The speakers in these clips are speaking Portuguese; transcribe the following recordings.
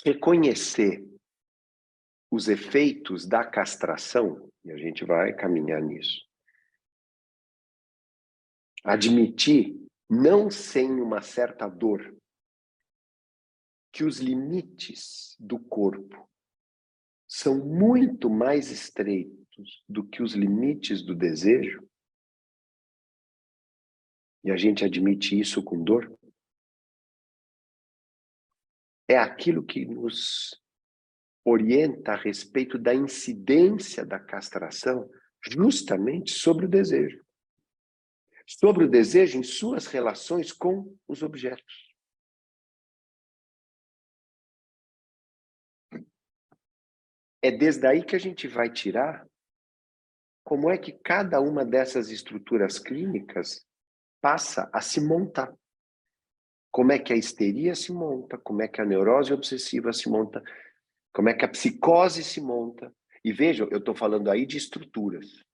reconhecer os efeitos da castração, e a gente vai caminhar nisso. Admitir, não sem uma certa dor, que os limites do corpo são muito mais estreitos do que os limites do desejo, e a gente admite isso com dor, é aquilo que nos orienta a respeito da incidência da castração justamente sobre o desejo. Sobre o desejo em suas relações com os objetos. É desde aí que a gente vai tirar como é que cada uma dessas estruturas clínicas passa a se montar. Como é que a histeria se monta, como é que a neurose obsessiva se monta, como é que a psicose se monta. E vejam, eu estou falando aí de estruturas.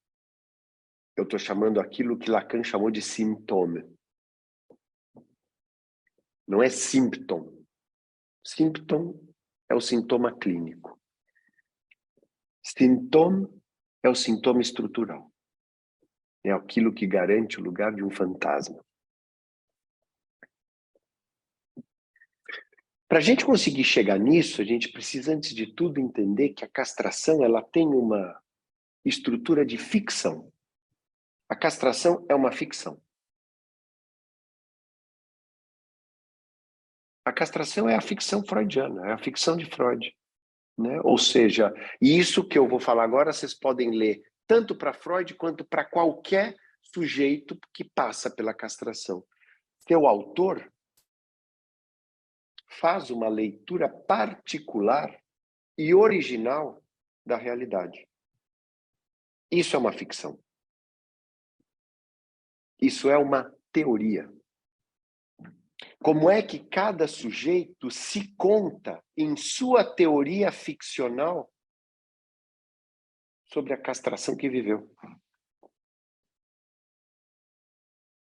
Eu estou chamando aquilo que Lacan chamou de sintoma. Não é symptom. Symptom é o sintoma clínico. Sintoma é o sintoma estrutural. É aquilo que garante o lugar de um fantasma. Para a gente conseguir chegar nisso, a gente precisa, antes de tudo, entender que a castração ela tem uma estrutura de ficção. A castração é uma ficção. A castração é a ficção freudiana, é a ficção de Freud. Né? Ou seja, isso que eu vou falar agora, vocês podem ler tanto para Freud quanto para qualquer sujeito que passa pela castração. Seu autor faz uma leitura particular e original da realidade. Isso é uma ficção. Isso é uma teoria. Como é que cada sujeito se conta em sua teoria ficcional sobre a castração que viveu?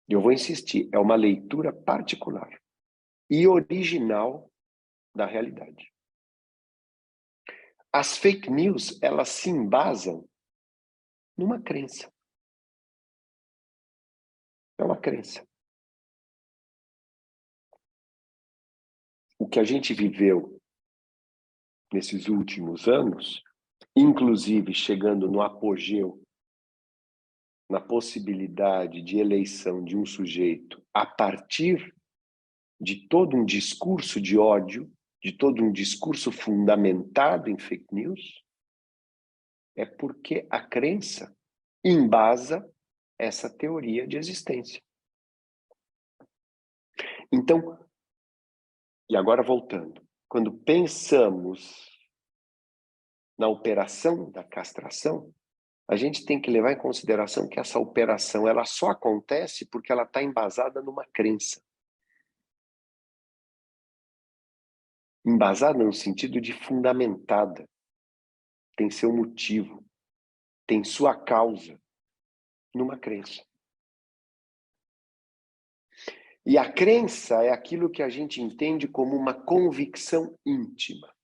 Eu vou insistir, é uma leitura particular e original da realidade. As fake news, elas se embasam numa crença. É uma crença. O que a gente viveu nesses últimos anos, inclusive chegando no apogeu, na possibilidade de eleição de um sujeito a partir de todo um discurso de ódio, de todo um discurso fundamentado em fake news, é porque a crença embasa essa teoria de existência. Então, e agora voltando, quando pensamos na operação da castração, a gente tem que levar em consideração que essa operação ela só acontece porque ela está embasada numa crença. Embasada no sentido de fundamentada. Tem seu motivo, tem sua causa numa crença. E a crença é aquilo que a gente entende como uma convicção íntima.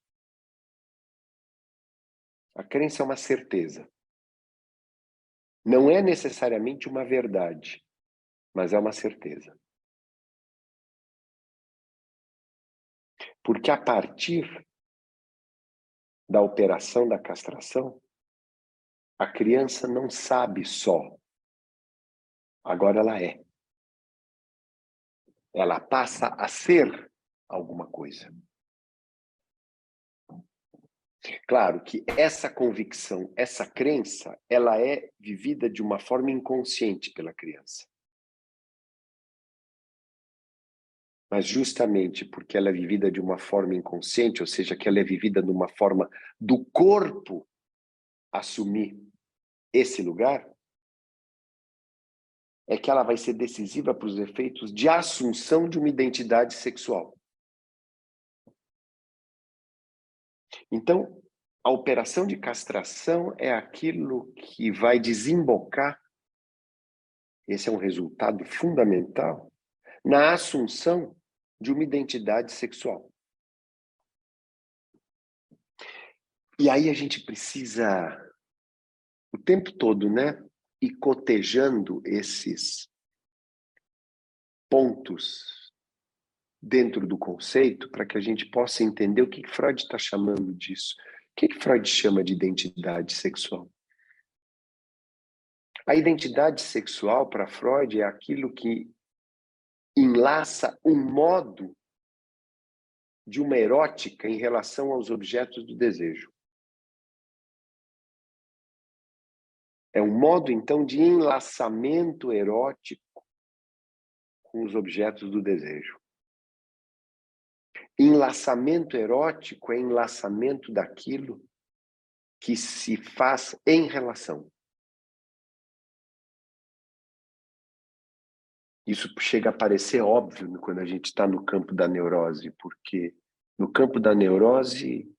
A crença é uma certeza. Não é necessariamente uma verdade, mas é uma certeza. Porque a partir da operação da castração, a criança não sabe só. Agora ela é. Ela passa a ser alguma coisa. Claro que essa convicção, essa crença, ela é vivida de uma forma inconsciente pela criança. Mas justamente porque ela é vivida de uma forma inconsciente, ou seja, que ela é vivida de uma forma do corpo assumir esse lugar, é que ela vai ser decisiva para os efeitos de assunção de uma identidade sexual. Então, a operação de castração é aquilo que vai desembocar, esse é um resultado fundamental, na assunção de uma identidade sexual. E aí a gente precisa, o tempo todo, né, ir cotejando esses pontos dentro do conceito para que a gente possa entender o que Freud está chamando disso. O que Freud chama de identidade sexual? A identidade sexual para Freud é aquilo que enlaça um modo de uma erótica em relação aos objetos do desejo. É um modo, então, de enlaçamento erótico com os objetos do desejo. Enlaçamento erótico é enlaçamento daquilo que se faz em relação. Isso chega a parecer óbvio quando a gente está no campo da neurose, porque no campo da neurose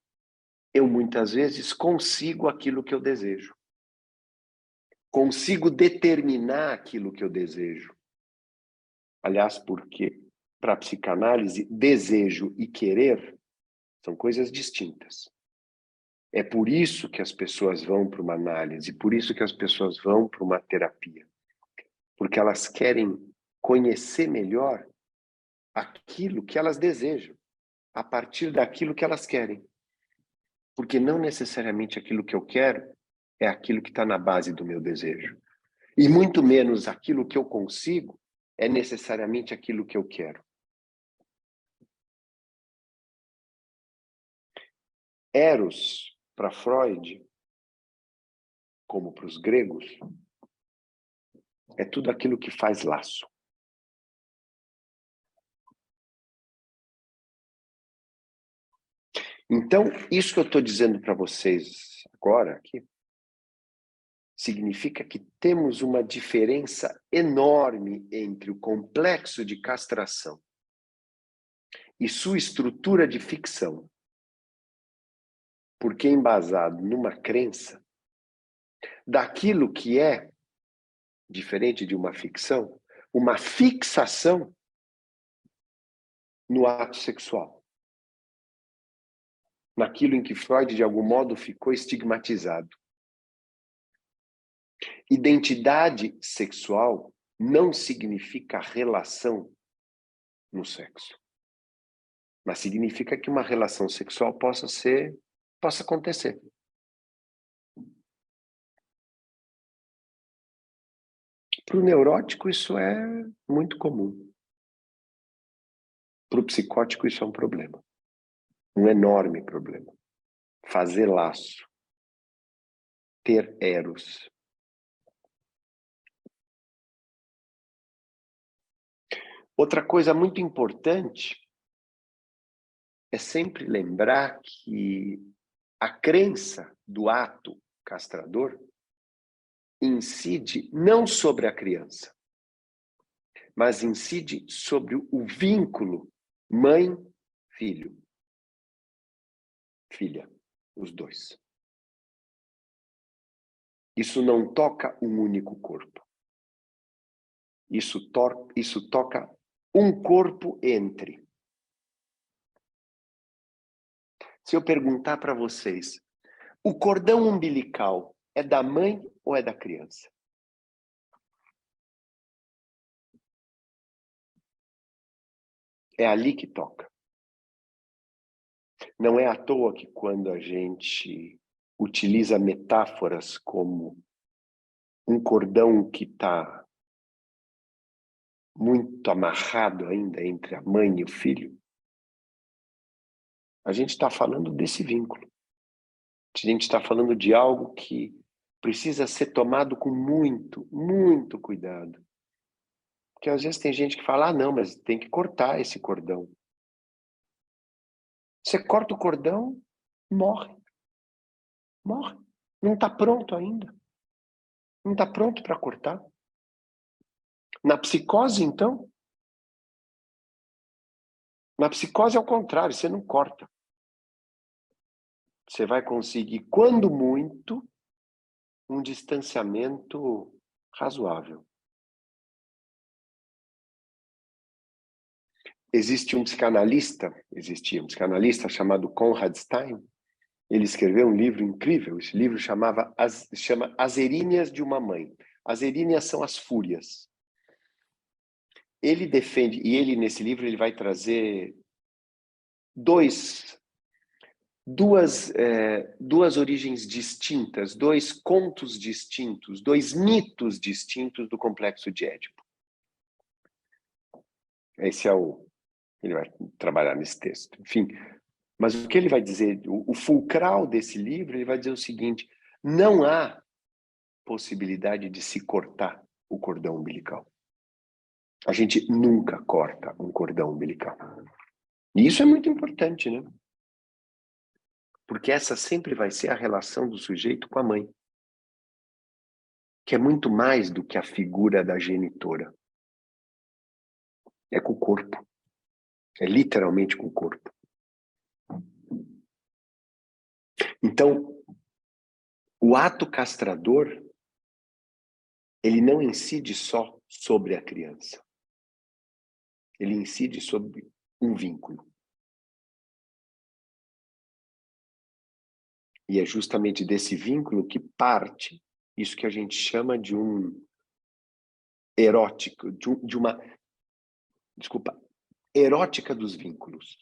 eu muitas vezes consigo aquilo que eu desejo. Consigo determinar aquilo que eu desejo. Aliás, porque para a psicanálise, desejo e querer são coisas distintas. É por isso que as pessoas vão para uma análise, por isso que as pessoas vão para uma terapia. Porque elas querem conhecer melhor aquilo que elas desejam, a partir daquilo que elas querem. Porque não necessariamente aquilo que eu quero é aquilo que está na base do meu desejo. E muito menos aquilo que eu consigo é necessariamente aquilo que eu quero. Eros, para Freud, como para os gregos, é tudo aquilo que faz laço. Então, isso que eu estou dizendo para vocês agora aqui, significa que temos uma diferença enorme entre o complexo de castração e sua estrutura de ficção, porque é embasado numa crença daquilo que é, diferente de uma ficção, uma fixação no ato sexual. Naquilo em que Freud, de algum modo, ficou estigmatizado. Identidade sexual não significa relação no sexo. Mas significa que uma relação sexual possa acontecer. Para o neurótico, isso é muito comum. Para o psicótico, isso é um problema. Um enorme problema. Fazer laço. Ter eros. Outra coisa muito importante é sempre lembrar que a crença do ato castrador incide não sobre a criança, mas incide sobre o vínculo mãe-filho. Filha, os dois. Isso não toca um único corpo. Isso toca um corpo entre. Se eu perguntar para vocês, o cordão umbilical é da mãe ou é da criança? É ali que toca. Não é à toa que quando a gente utiliza metáforas como um cordão que está muito amarrado ainda entre a mãe e o filho, a gente está falando desse vínculo. A gente está falando de algo que precisa ser tomado com muito, muito cuidado. Porque às vezes tem gente que fala, não, mas tem que cortar esse cordão. Você corta o cordão, morre. Morre. Não está pronto ainda. Não está pronto para cortar. Na psicose, então? Na psicose é o contrário, você não corta. Você vai conseguir, quando muito, um distanciamento razoável. Existia um psicanalista chamado Conrad Stein, Ele escreveu um livro incrível. Esse livro chama As Eríneas de uma Mãe. As eríneas são as fúrias. Ele defende, e ele nesse livro ele vai trazer duas origens distintas, dois contos distintos, dois mitos distintos do complexo de Édipo. Esse é ele vai trabalhar nesse texto. Enfim, mas o que ele vai dizer, o fulcral desse livro, ele vai dizer o seguinte: não há possibilidade de se cortar o cordão umbilical. A gente nunca corta um cordão umbilical. E isso é muito importante, né? Porque essa sempre vai ser a relação do sujeito com a mãe, que é muito mais do que a figura da genitora. É com o corpo. É literalmente com o corpo. Então, o ato castrador, ele não incide só sobre a criança. Ele incide sobre um vínculo. E é justamente desse vínculo que parte isso que a gente chama de um erótico, de uma erótica dos vínculos.